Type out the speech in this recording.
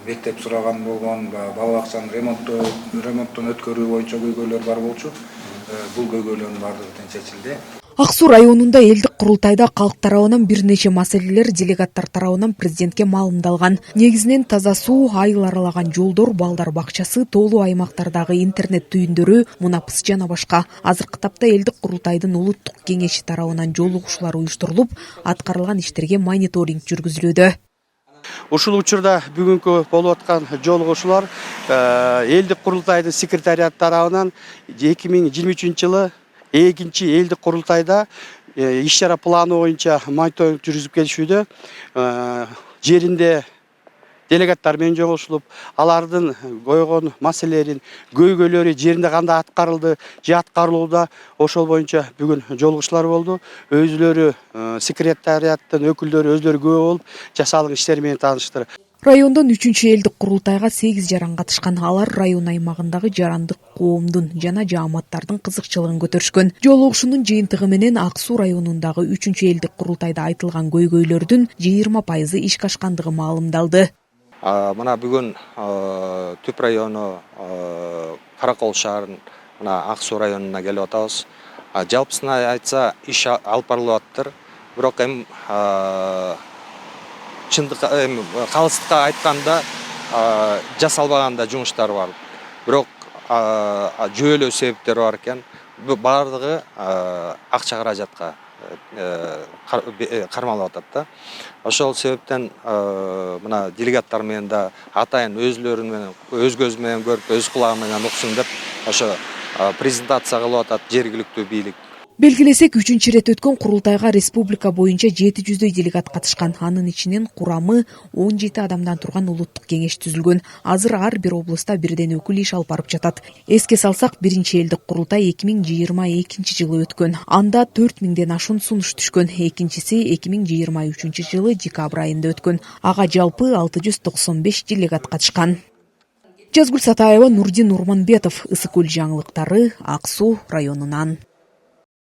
мектеп сураган болгон, бала бакчанын ремонттон өткөрүү боюнча көйгөйлөр бар болчу. Бул көйгөйлөрдүн баардыгы тең чечилди. Ак Суу районунда элдик курултайда калк тарабынан бир нече маселелер делегаттар тарабынан президентке маалымдалган. Негизинен таза суу, айыл аралаган жолдор, балдар бакчасы, тоолуу аймактардагы интернет түйүндөрү, мунапыс жана башка. Азыркы тапта элдик курултайдын улуттук кеңеши тарабынан жолугушуулар уюштурулуп, аткарылган иштерге мониторинг жүргүзүлүүдө. Ушул учурда бүгүнкү болуп аткан жолугушуулар элдик курултайдын секретариаты тарабынан 2023-жылы экинчи элдик курултайда иш чара планы боюнча мониторинг жүргүзүп келишүүдө. Жеринде делегаттар менен жолугушулуп, алардын койгон маселелерин, көйгөйлөрү жеринде кандай аткарылды, же аткарылууда, ошол боюнча бүгүн жолугушуулар болду. Өзлөрү секретариаттын өкүлдөрү өзлөрү күбө болуп, жасалган иштер менен тааныштыр. Райондон 3-чү элдик курултайга 8 жаран катышкан. Алар район аймагындагы жарандык коомдун жана жааматтардын кызыкчылыгын көтөрүшкөн. Жолугушуунун жыйынтыгы менен Ак Суу районундагы 3-чү элдик курултайда айтылган көйгөйлөрдүн 20% ишке ашкандыгы маалымдалды. Мына бүгүн Түп району Каракол шаарынын Ак Суу районуна келип атабыз. Жалпысына айтса иш алып барылып атыптыр. Бирок чындыкка калыстыкка айтканда жасалбаганда жумуштар бар. Бирок жүйөлүү себептер бар экен. Бул бардыгы акча каражатка кармалып атат да. Ошол себептен мына делегаттар менен да атайын өзлөрү менен өз көзү менен көрүп, өз кулагы менен уксун деп ошо презентация кылып атат жергиликтүү бийлик. Белгилесек, 3-чү рет өткөн курултайга республика боюнча 700 делегат катышкан. Анын ичинен курамы 17 адамдан турган улуттук кеңеш түзүлгөн. Азыр ар бир облуста бирден өкүл иш алып барып жатат. Эске салсак, 1-чи элдик курултай 2022-жылы өткөн. Анда 4000ден ашуун сунуш түшкөн. Экинчиси 2023-жылы декабрь айында өткөн. Ага жалпы 695 делегат катышкан. Жазгүл Сатаева, Нурдин Урманбетов, Ысык Көл жаңылыктары, Ак Суу районунан.